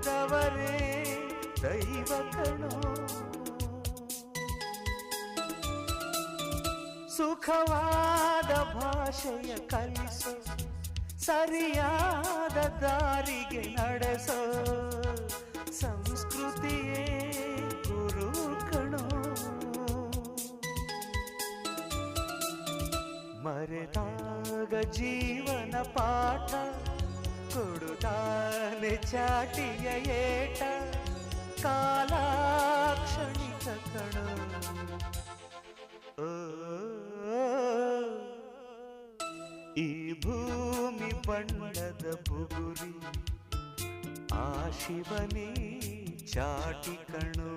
ಬೆಳೆದವರೇ ದೈವ ಕಣೋ. ಸುಖವಾದ ಭಾಷೆಯ ಕಲಿಸೋ, ಸರಿಯಾದ ದಾರಿಗೆ ನಡೆಸೋ ಸಂಸ್ಕೃತಿಯೇ ಗುರು ಕಣೋ. ಮರೆತಾಗ ಜೀವನ ಪಾಠ ಕೊಡುತ್ತಾನೆ ಚಾಟಿಯ ಏಟ. ಕಾಲಾಕ್ಷಣಿಕ ಕಣೋ. ಈ ಭೂಮಿ ಬಣ್ಣದ ಬುಗುರಿ ಆ ಶಿವನೇ ಚಾಟಿ ಕಣೋ.